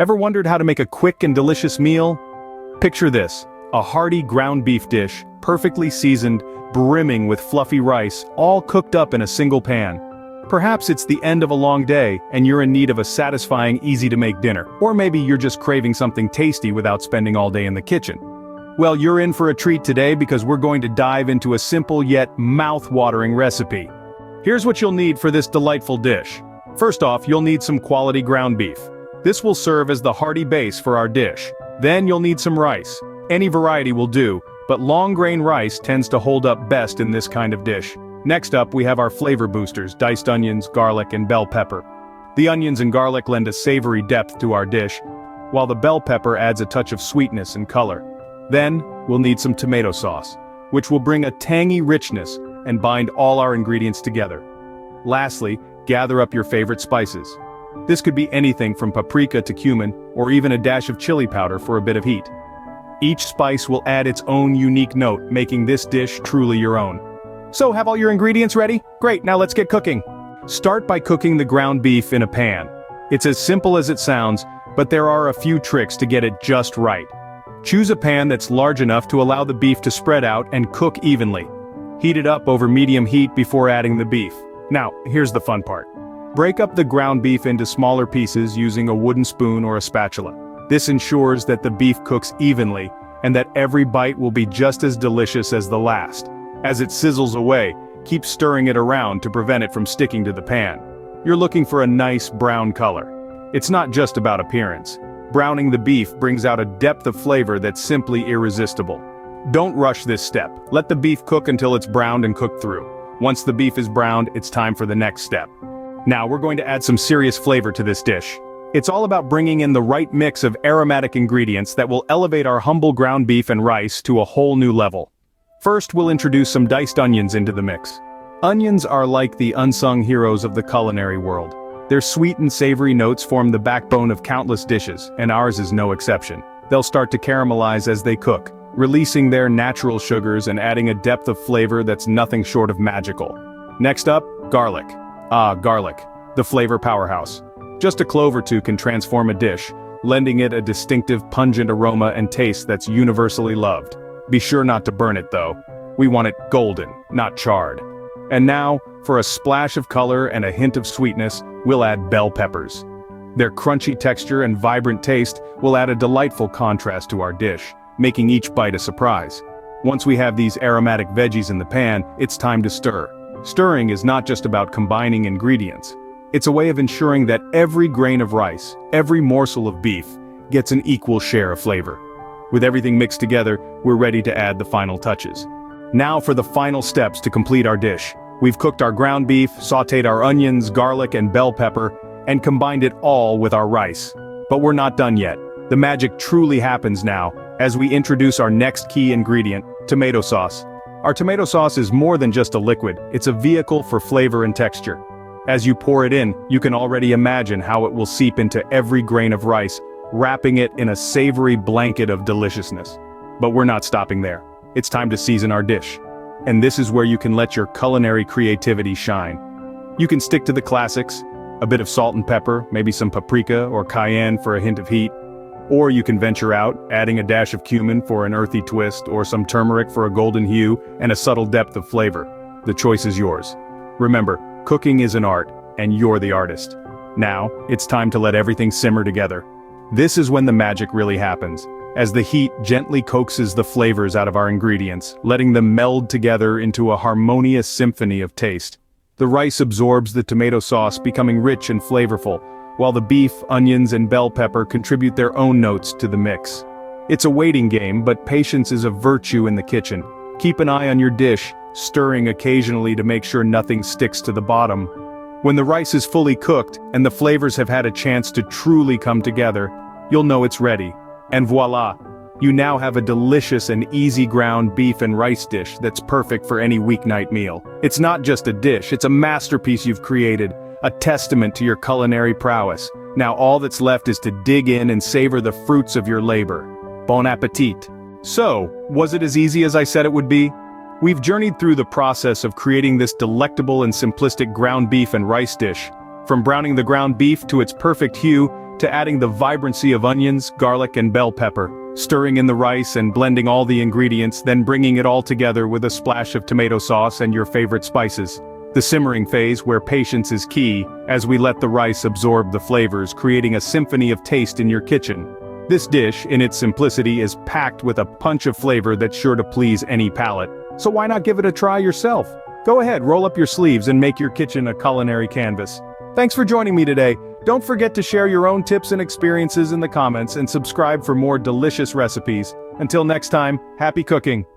Ever wondered how to make a quick and delicious meal? Picture this, a hearty ground beef dish, perfectly seasoned, brimming with fluffy rice, all cooked up in a single pan. Perhaps it's the end of a long day, and you're in need of a satisfying, easy-to-make dinner. Or maybe you're just craving something tasty without spending all day in the kitchen. Well, you're in for a treat today because we're going to dive into a simple yet mouth-watering recipe. Here's what you'll need for this delightful dish. First off, you'll need some quality ground beef. This will serve as the hearty base for our dish. Then you'll need some rice. Any variety will do, but long-grain rice tends to hold up best in this kind of dish. Next up, we have our flavor boosters, diced onions, garlic, and bell pepper. The onions and garlic lend a savory depth to our dish, while the bell pepper adds a touch of sweetness and color. Then, we'll need some tomato sauce, which will bring a tangy richness and bind all our ingredients together. Lastly, gather up your favorite spices. This could be anything from paprika to cumin, or even a dash of chili powder for a bit of heat. Each spice will add its own unique note, making this dish truly your own. So, have all your ingredients ready? Great, now let's get cooking. Start by cooking the ground beef in a pan. It's as simple as it sounds, but there are a few tricks to get it just right. Choose a pan that's large enough to allow the beef to spread out and cook evenly. Heat it up over medium heat before adding the beef. Now, here's the fun part. Break up the ground beef into smaller pieces using a wooden spoon or a spatula. This ensures that the beef cooks evenly, and that every bite will be just as delicious as the last. As it sizzles away, keep stirring it around to prevent it from sticking to the pan. You're looking for a nice brown color. It's not just about appearance. Browning the beef brings out a depth of flavor that's simply irresistible. Don't rush this step. Let the beef cook until it's browned and cooked through. Once the beef is browned, it's time for the next step. Now we're going to add some serious flavor to this dish. It's all about bringing in the right mix of aromatic ingredients that will elevate our humble ground beef and rice to a whole new level. First, we'll introduce some diced onions into the mix. Onions are like the unsung heroes of the culinary world. Their sweet and savory notes form the backbone of countless dishes, and ours is no exception. They'll start to caramelize as they cook, releasing their natural sugars and adding a depth of flavor that's nothing short of magical. Next up, garlic. Garlic, the flavor powerhouse. Just a clove or two can transform a dish, lending it a distinctive pungent aroma and taste that's universally loved. Be sure not to burn it though. We want it golden, not charred. And now, for a splash of color and a hint of sweetness, we'll add bell peppers. Their crunchy texture and vibrant taste will add a delightful contrast to our dish, making each bite a surprise. Once we have these aromatic veggies in the pan, it's time to stir. Stirring is not just about combining ingredients. It's a way of ensuring that every grain of rice, every morsel of beef, gets an equal share of flavor. With everything mixed together, we're ready to add the final touches. Now for the final steps to complete our dish. We've cooked our ground beef, sautéed our onions, garlic, and bell pepper, and combined it all with our rice. But we're not done yet. The magic truly happens now, as we introduce our next key ingredient, tomato sauce. Our tomato sauce is more than just a liquid, it's a vehicle for flavor and texture. As you pour it in, you can already imagine how it will seep into every grain of rice, wrapping it in a savory blanket of deliciousness. But we're not stopping there. It's time to season our dish. And this is where you can let your culinary creativity shine. You can stick to the classics, a bit of salt and pepper, maybe some paprika or cayenne for a hint of heat. Or you can venture out, adding a dash of cumin for an earthy twist, or some turmeric for a golden hue and a subtle depth of flavor. The choice is yours. Remember, cooking is an art, and you're the artist. Now, it's time to let everything simmer together. This is when the magic really happens, as the heat gently coaxes the flavors out of our ingredients, letting them meld together into a harmonious symphony of taste. The rice absorbs the tomato sauce, becoming rich and flavorful, while the beef, onions, and bell pepper contribute their own notes to the mix. It's a waiting game, but patience is a virtue in the kitchen. Keep an eye on your dish, stirring occasionally to make sure nothing sticks to the bottom. When the rice is fully cooked, and the flavors have had a chance to truly come together, you'll know it's ready. And voila! You now have a delicious and easy ground beef and rice dish that's perfect for any weeknight meal. It's not just a dish, it's a masterpiece you've created, a testament to your culinary prowess. Now all that's left is to dig in and savor the fruits of your labor. Bon appetit! So, was it as easy as I said it would be? We've journeyed through the process of creating this delectable and simplistic ground beef and rice dish. From browning the ground beef to its perfect hue, to adding the vibrancy of onions, garlic, and bell pepper, stirring in the rice and blending all the ingredients, then bringing it all together with a splash of tomato sauce and your favorite spices. The simmering phase, where patience is key, as we let the rice absorb the flavors, creating a symphony of taste in your kitchen. This dish, in its simplicity, is packed with a punch of flavor that's sure to please any palate. So why not give it a try yourself? Go ahead, roll up your sleeves and make your kitchen a culinary canvas. Thanks for joining me today. Don't forget to share your own tips and experiences in the comments and subscribe for more delicious recipes. Until next time, happy cooking!